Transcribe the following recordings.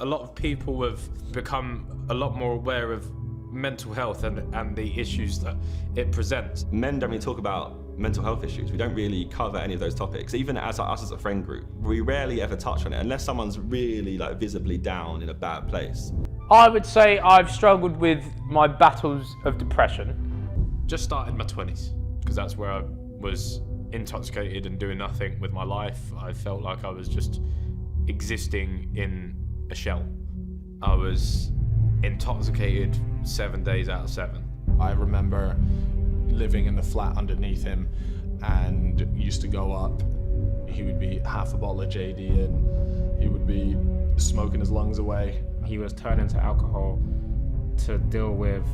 a lot of people have become a lot more aware of mental health and the issues that it presents. Men don't really talk about mental health issues. We don't really cover any of those topics. Even as us as a friend group, we rarely ever touch on it unless someone's really like visibly down in a bad place. I would say I've struggled with my battles of depression. Just started my 20s, because that's where I was intoxicated and doing nothing with my life. I felt like I was just existing in a shell. I was intoxicated 7 days out of 7. I remember living in the flat underneath him and used to go up. He would be half a bottle of JD and he would be smoking his lungs away. He was turning to alcohol to deal with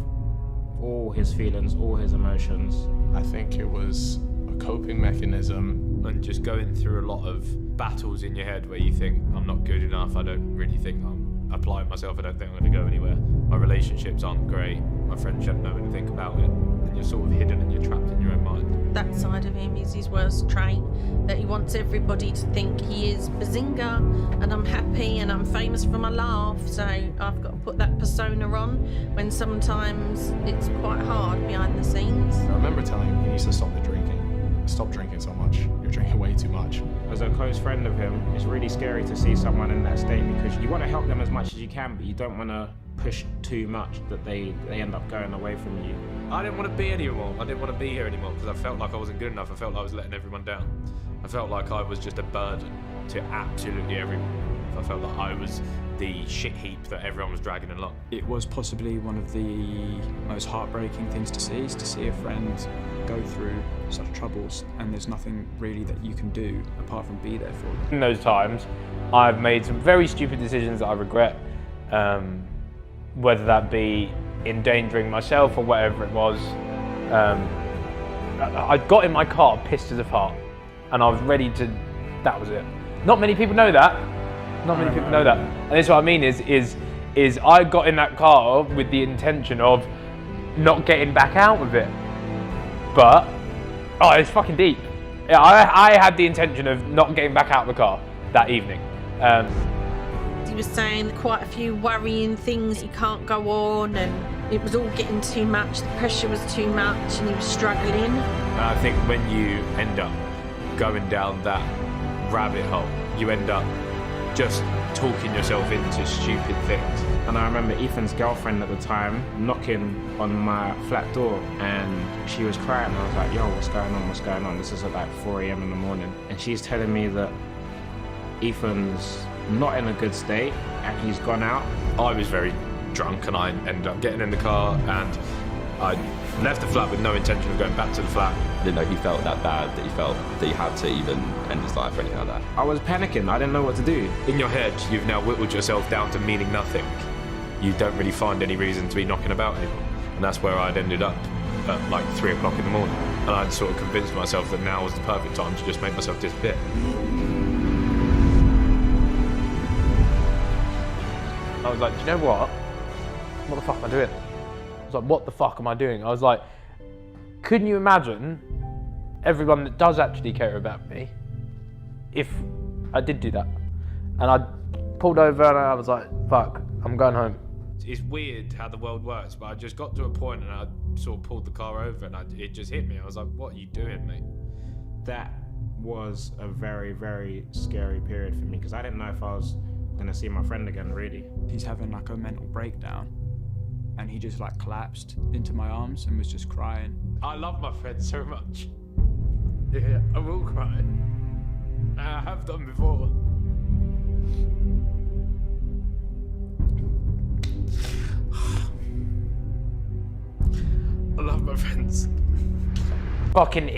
all his feelings, all his emotions. I think it was a coping mechanism. And just going through a lot of battles in your head where you think, I'm not good enough, I don't really think I'm applying myself, I don't think I'm going to go anywhere. My relationships aren't great, my friends don't know anything about it. And you're sort of hidden and you're trapped in your own mind. That side of him is his worst trait, that he wants everybody to think he is Bazinga and I'm happy and I'm famous for my laugh, so I've got to put that persona on when sometimes it's quite hard behind the scenes. I remember telling him he needs to stop the drinking. Stop drinking so much. You're drinking way too much. As a close friend of him, it's really scary to see someone in that state because you want to help them as much as you can, but you don't want to push too much that they end up going away from you. I didn't want to be anymore. I didn't want to be here anymore because I felt like I wasn't good enough. I felt like I was letting everyone down. I felt like I was just a burden to absolutely everyone. I felt like I was the shit heap that everyone was dragging along. It was possibly one of the most heartbreaking things to see, is to see a friend go through such troubles and there's nothing really that you can do apart from be there for them. In those times, I've made some very stupid decisions that I regret, whether that be endangering myself or whatever it was. I got in my car pissed as a fart and I was ready to, that was it. Not many people know that. Not many people know that. And that's what I mean is I got in that car with the intention of not getting back out of it. But, oh, it's fucking deep. Yeah, I had the intention of not getting back out of the car that evening. He was saying quite a few worrying things, he can't go on, and it was all getting too much, the pressure was too much, and he was struggling. And I think when you end up going down that rabbit hole, you end up just talking yourself into stupid things. And I remember Ethan's girlfriend at the time knocking on my flat door and she was crying. I was like, yo, what's going on, what's going on? This is at like 4 a.m. in the morning. And she's telling me that Ethan's not in a good state and he's gone out. I was very drunk and I ended up getting in the car and I left the flat with no intention of going back to the flat. I didn't know he felt that bad, that he felt that he had to even end his life or anything like that. I was panicking, I didn't know what to do. In your head, you've now whittled yourself down to meaning nothing. You don't really find any reason to be knocking about anymore. And that's where I'd ended up at like 3 o'clock in the morning. And I'd sort of convinced myself that now was the perfect time to just make myself disappear. I was like, do you know what? What the fuck am I doing? I was like, what the fuck am I doing? I was like, couldn't you imagine everyone that does actually care about me if I did do that? And I pulled over and I was like, fuck, I'm going home. It's weird how the world works, but I just got to a point and I sort of pulled the car over and it just hit me. I was like, what are you doing, mate? That was a very, very scary period for me because I didn't know if I was gonna see my friend again, really. He's having like a mental breakdown and he just like collapsed into my arms and was just crying. I love my friend so much. Yeah, I will cry. I have done before. I love my friends. Fucking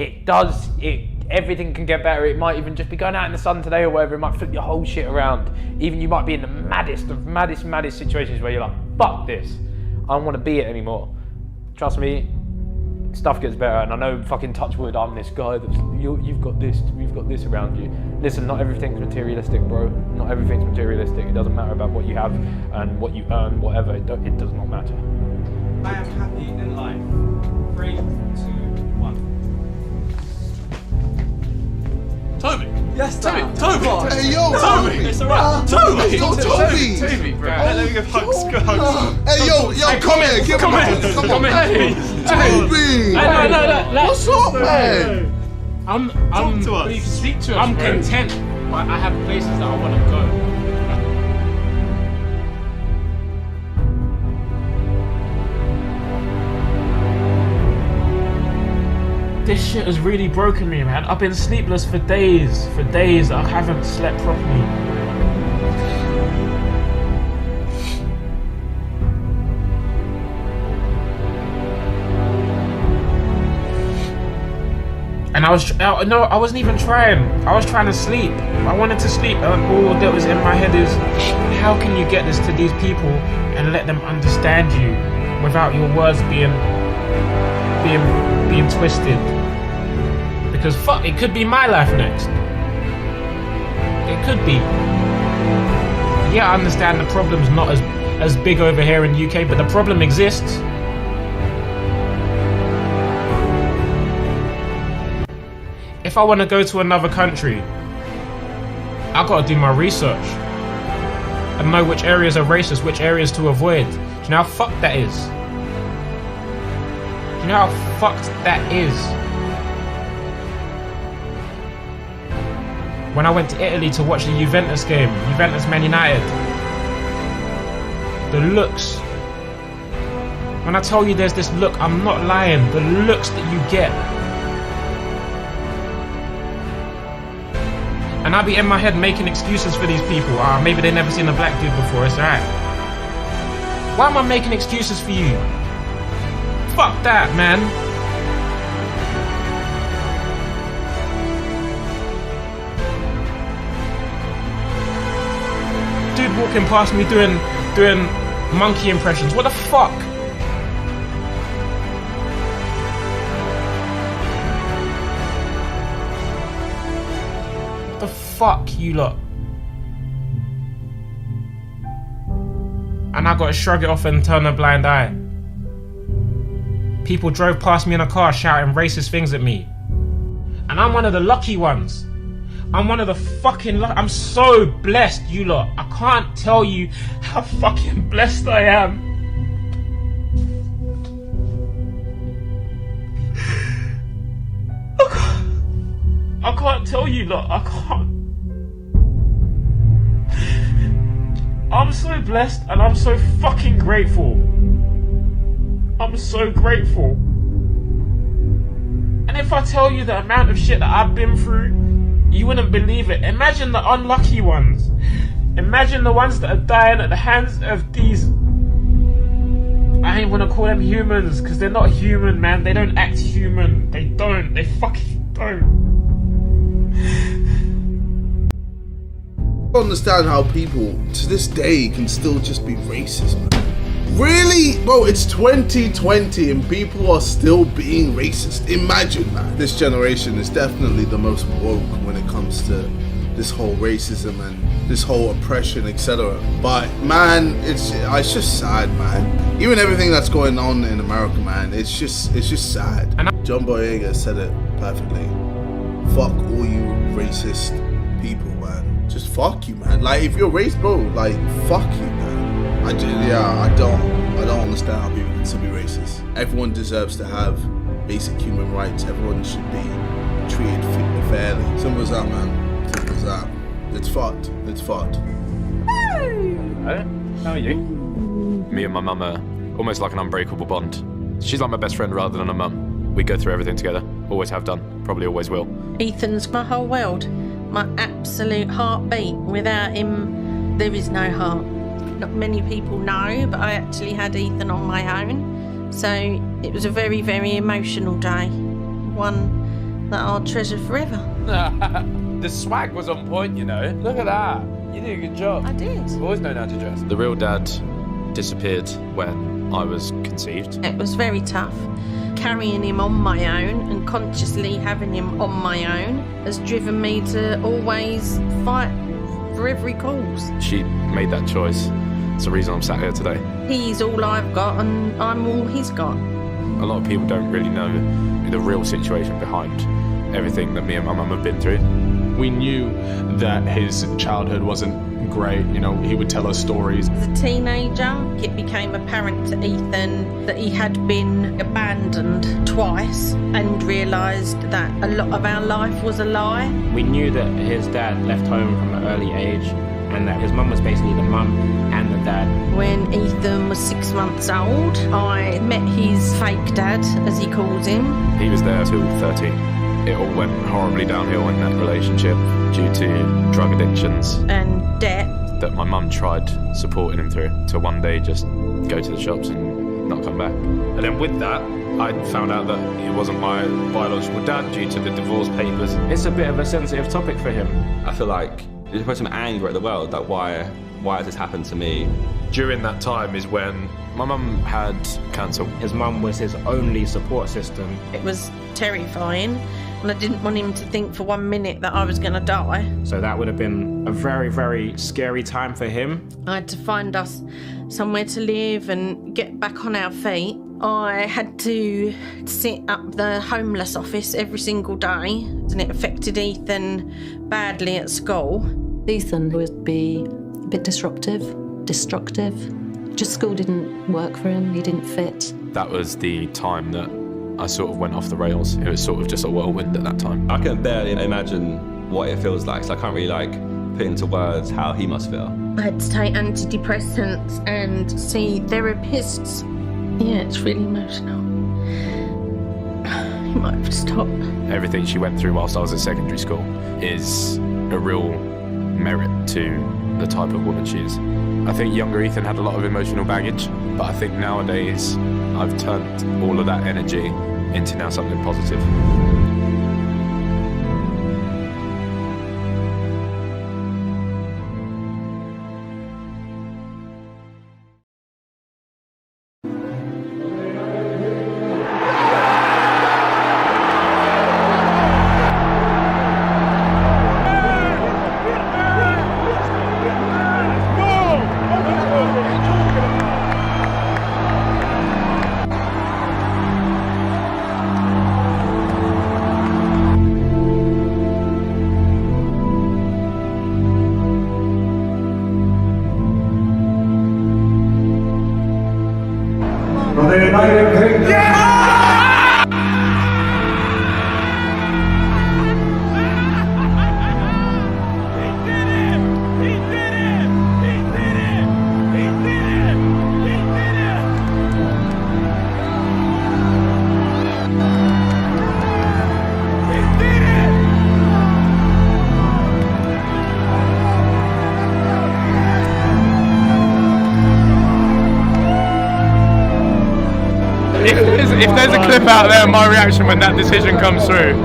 everything can get better. It might even just be going out in the sun today or whatever. It might flip your whole shit around. Even you might be in the maddest situations where you're like, fuck this. I don't want to be it anymore. Trust me, stuff gets better. And I know, fucking touch wood, I'm this guy that's, you've got this around you. Listen, not everything's materialistic, bro. Not everything's materialistic. It doesn't matter about what you have and what you earn, whatever. It does not matter. I am happy in life. 3, 2, 1. Toby. Yes, Dad. Toby. Hey, yo, Toby. It's alright. Toby. Yo, Toby. Toby, bro. Let me go hugs. Go hugs. Hey, yo, come here. Give him a hug. Come on. Hey, Toby. no. What's up, man? I'm Talk to us. You can speak to us, I'm bro. content, but I have places that I want to go. This shit has really broken me, man. I've been sleepless for days. I haven't slept properly. And I wasn't even trying. I was trying to sleep. I wanted to sleep, and all that was in my head is, how can you get this to these people and let them understand you without your words being twisted? Because fuck, it could be my life next. It could be. Yeah, I understand the problem's not as big over here in the UK, but the problem exists. If I want to go to another country, I gotta do my research and know which areas are racist, which areas to avoid. Do you know how fucked that is? Do you know how fucked that is? When I went to Italy to watch the Juventus game, Juventus Man United, the looks. When I tell you there's this look, I'm not lying. The looks that you get. And I'll be in my head making excuses for these people. Maybe they never seen a black dude before, it's alright. Why am I making excuses for you? Fuck that, man. Dude walking past me doing monkey impressions. What the fuck? The fuck, you lot? And I gotta shrug it off and turn a blind eye. People drove past me in a car shouting racist things at me. And I'm one of the lucky ones. I'm one of the fucking I'm so blessed, you lot. I can't tell you how fucking blessed I am. I can't tell you, lot. I can't. I'm so blessed and I'm so fucking grateful. I'm so grateful. And if I tell you the amount of shit that I've been through, you wouldn't believe it. Imagine the unlucky ones. Imagine the ones that are dying at the hands of these... I ain't wanna call them humans, because they're not human, man. They don't act human. They don't. They fucking don't. I don't understand how people to this day can still just be racist, man. Really? Bro, it's 2020 and people are still being racist. Imagine, man. This generation is definitely the most woke when it comes to this whole racism and this whole oppression, etc. But man, it's just sad, man. Even everything that's going on in America, man, it's just sad. John Boyega said it perfectly. Fuck all you racist people, man. Just fuck you, man. Like, if you're racist, bro, like, fuck you, man. I don't understand how people can still be racist. Everyone deserves to have basic human rights. Everyone should be treated fairly. Simple as that, man. Simple as that. It's fucked. It's fucked. How are you? Me and my mum are almost like an unbreakable bond. She's like my best friend rather than a mum. We go through everything together. Always have done. Probably always will. Ethan's my whole world. My absolute heartbeat. Without him, there is no heart. Not many people know, but I actually had Ethan on my own. So it was a very, very emotional day. One that I'll treasure forever. The swag was on point, you know. Look at that. You did a good job. I did. I've always known how to dress. The real dad disappeared when I was conceived. It was very tough. Carrying him on my own and consciously having him on my own has driven me to always fight for every cause. She made that choice. It's the reason I'm sat here today. He's all I've got and I'm all he's got. A lot of people don't really know the real situation behind everything that me and my mum have been through. We knew that his childhood wasn't great. You know, he would tell us stories. As a teenager, it became apparent to Ethan that he had been abandoned twice and realised that a lot of our life was a lie. We knew that his dad left home from an early age and that his mum was basically the mum and the dad. When Ethan was 6 months old, I met his fake dad, as he calls him. He was there till 13. It all went horribly downhill in that relationship due to drug addictions And debt. that my mum tried supporting him through, to one day just go to the shops and not come back. And then with that, I found out that it wasn't my biological dad due to the divorce papers. It's a bit of a sensitive topic for him. I feel like there's probably some anger at the world, that why has this happened to me? During that time is when my mum had cancer. His mum was his only support system. It was terrifying, and I didn't want him to think for 1 minute that I was going to die. So that would have been a very, very scary time for him. I had to find us somewhere to live and get back on our feet. I had to sit up the homeless office every single day, and it affected Ethan badly at school. Ethan would be a bit destructive. Just school didn't work for him, he didn't fit. That was the time that I sort of went off the rails. It was sort of just a whirlwind at that time. I can barely imagine what it feels like, so I can't really put into words how he must feel. I had to take antidepressants and see therapists. Yeah, it's really emotional. You might have to stop. Everything she went through whilst I was at secondary school is a real merit to the type of woman she is. I think younger Ethan had a lot of emotional baggage, but I think nowadays I've turned all of that energy into now something positive. If there's a clip out there of my reaction when that decision comes through,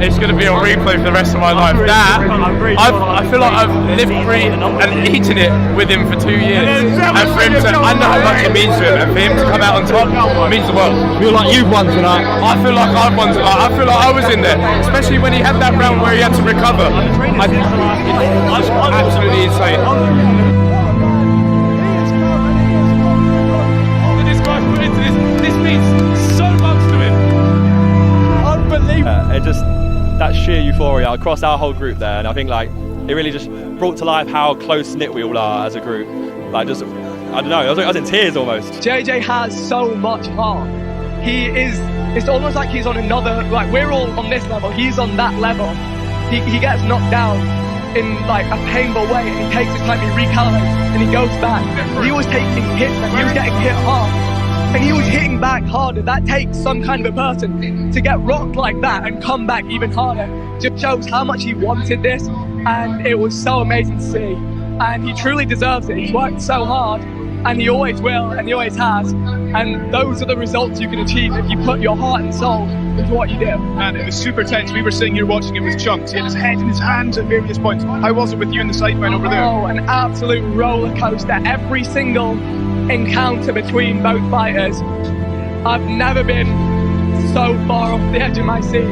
it's going to be on replay for the rest of my life. That, I feel like I've lived, breathed and eaten it with him for 2 years. And for him to, I know how much it means to him, and for him to come out on top means the world. I feel like you've won tonight. I feel like I've won tonight. I feel like I was in there, especially when he had that round where he had to recover. It's absolutely insane. This means so much to him. Unbelievable. It just, that sheer euphoria across our whole group there, and I think it really just brought to life how close knit we all are as a group. I don't know, I was in tears almost. JJ has so much heart. It's almost like he's on another, we're all on this level, he's on that level. He gets knocked down in a painful way, and he takes his time, he recalibrates, and he goes back. He was taking hits, and he was getting hit hard. And he was hitting back harder. That takes some kind of a person to get rocked like that and come back even harder. Just shows how much he wanted this, and it was so amazing to see. And he truly deserves it. He's worked so hard, and he always will, and he always has. And those are the results you can achieve if you put your heart and soul into what you do. And it was super tense. We were sitting here watching it with Chunks. He had his head in his hands at various points. How was it with you and the Sidemen over there? Oh, an absolute roller coaster. Every single encounter between both fighters, I've never been so far off the edge of my seat.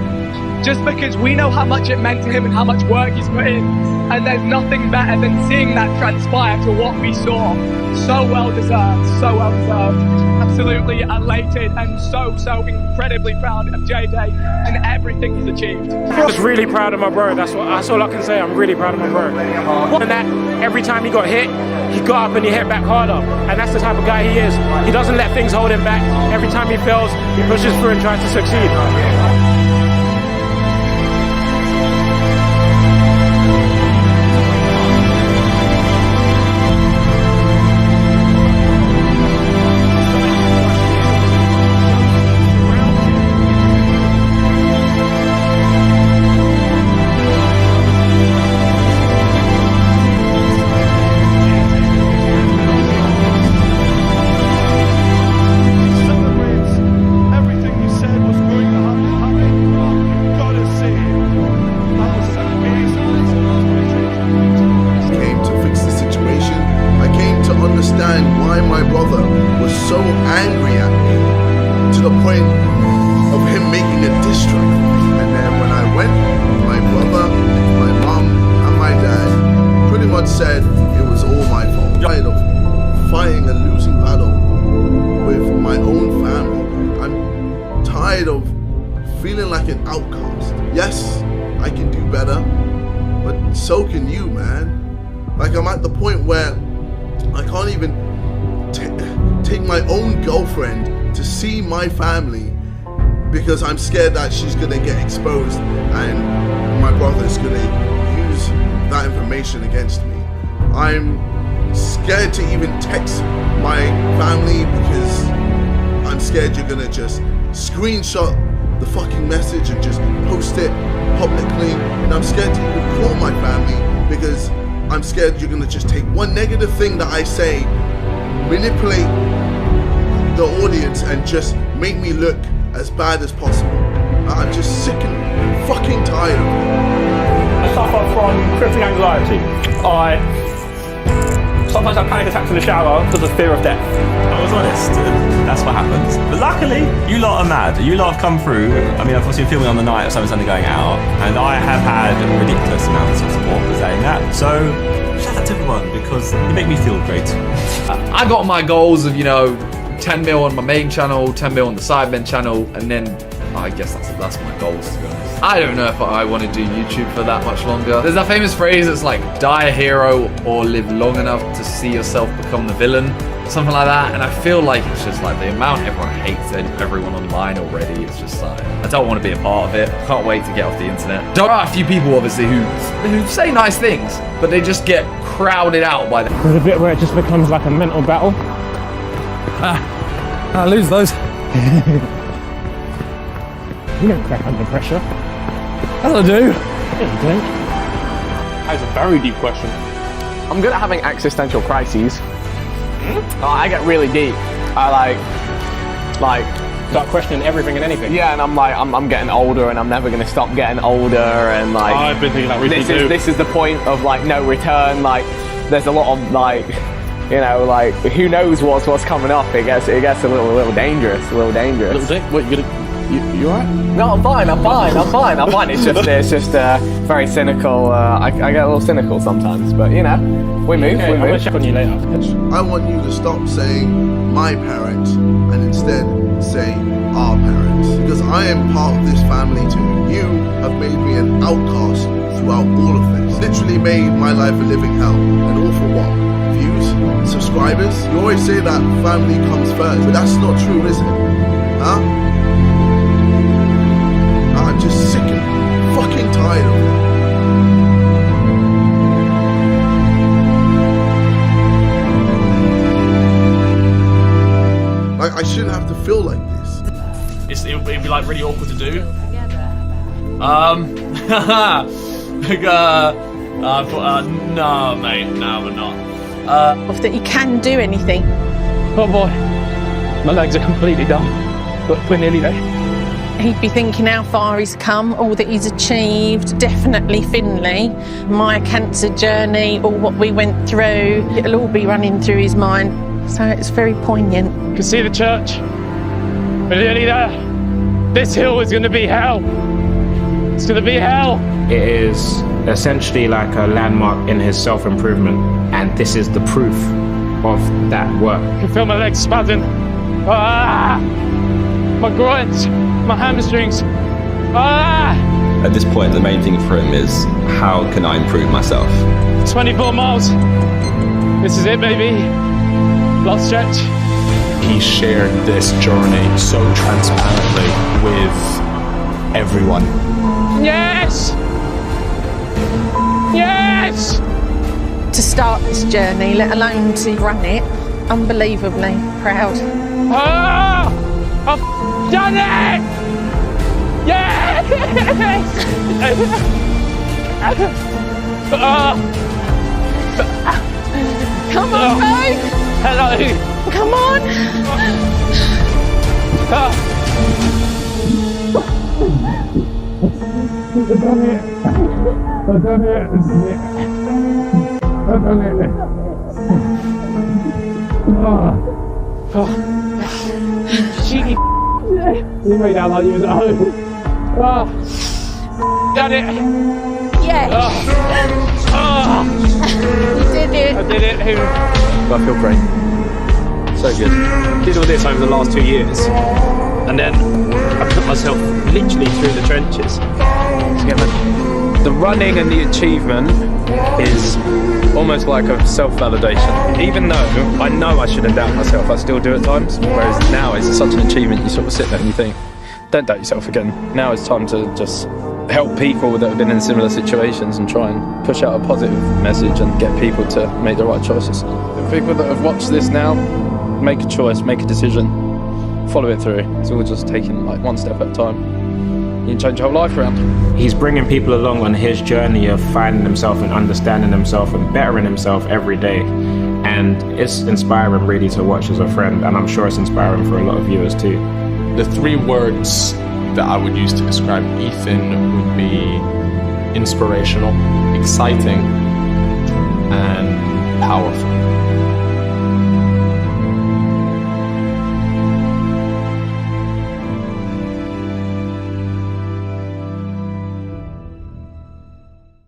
just because we know how much it meant to him and how much work he's put in. And there's nothing better than seeing that transpire to what we saw. So well deserved, so well deserved. Absolutely elated and so incredibly proud of JJ and everything he's achieved. I'm just really proud of my bro. That's all I can say. I'm really proud of my bro. And that every time he got hit, he got up and he hit back harder. And that's the type of guy he is. He doesn't let things hold him back. Every time he fails, he pushes through and tries to succeed. Said it was all my fault. I'm tired of fighting a losing battle with my own family. I'm tired of feeling like an outcast. Yes, I can do better, but so can you, man. Like, I'm at the point where I can't even take my own girlfriend to see my family because I'm scared that she's gonna get exposed and my brother's gonna use that information against me. I'm scared to even text my family because I'm scared you're gonna just screenshot the fucking message and just post it publicly. And I'm scared to even call my family because I'm scared you're gonna just take one negative thing that I say, manipulate the audience and just make me look as bad as possible. I'm just sick and fucking tired of it. I suffer from crippling anxiety. Sometimes I have panic attacks in the shower because of fear of death. I was honest, that's what happens. But luckily, you lot are mad. You lot have come through. I mean, I've obviously been filming on the night of Sunday going out, and I have had ridiculous amounts of support for saying that. So, shout out to everyone, because you make me feel great. I got my goals of, 10 mil on my main channel, 10 mil on the Sidemen channel, and then I guess that's my goals, to be honest. I don't know if I want to do YouTube for that much longer. There's that famous phrase that's like, die a hero or live long enough to see yourself become the villain. Something like that. And I feel like it's just like the amount everyone hates everyone online already. It's just like, I don't want to be a part of it. I can't wait to get off the internet. There are a few people, obviously, who say nice things, but they just get crowded out by them. There's a bit where it just becomes like a mental battle. I lose those. You don't crack under pressure. As I do. Yeah, you don't. That's a very deep question. I'm good at having existential crises. I get really deep. I start questioning everything and anything. Yeah, and I'm getting older, and I'm never gonna stop getting older, and like I've been thinking that recently too. This is the point of like no return. Like there's a lot of like, who knows what's coming up. It gets a little dangerous. What, you alright? No, I'm fine. It's just very cynical. I get a little cynical sometimes, but we move. I'm gonna check on you later. I want you to stop saying my parents and instead say our parents, because I am part of this family too. You have made me an outcast throughout all of this. Literally made my life a living hell, and all for what? Views? Subscribers? You always say that family comes first, but that's not true, is it? Huh? I'm just sick and fucking tired of it. Like, I shouldn't have to feel like this. It'd be like really awkward to do. No, mate, no, we're not. Of that you can do anything. Oh boy, my legs are completely done, but we're nearly there. He'd be thinking how far he's come, all that he's achieved, definitely Finley, my cancer journey, all what we went through, it'll all be running through his mind. So it's very poignant. You can see the church. We're nearly there. This hill is going to be hell. It's gonna be hell. It is essentially like a landmark in his self-improvement, and this is the proof of that work. I can feel my legs spazzing. Ah! My groins, my hamstrings. Ah! At this point, the main thing for him is, how can I improve myself? 24 miles. This is it, baby. Last stretch. He shared this journey so transparently with everyone. Yes! Yes! To start this journey, let alone to run it, unbelievably proud. Ah! I've done it! Yes! Come on, babe! Hello! Come on! I've done it! I've done it! I've done it! Cheeky. You made out like you was at home. Done it! Yes! You did it! I did it! I feel great. So good. Did all this over the last 2 years, and then I put myself literally through the trenches to get the running and the achievement is almost like a self-validation. Even though I know I shouldn't doubt myself, I still do at times. Whereas now it's such an achievement, you sort of sit there and you think, don't doubt yourself again. Now it's time to just help people that have been in similar situations and try and push out a positive message and get people to make the right choices. The people that have watched this now, make a choice, make a decision, follow it through. It's all just taking like one step at a time. You can change your whole life around. He's bringing people along on his journey of finding himself and understanding himself and bettering himself every day. And it's inspiring really to watch as a friend, and I'm sure it's inspiring for a lot of viewers too. The 3 words that I would use to describe Ethan would be inspirational, exciting, and powerful.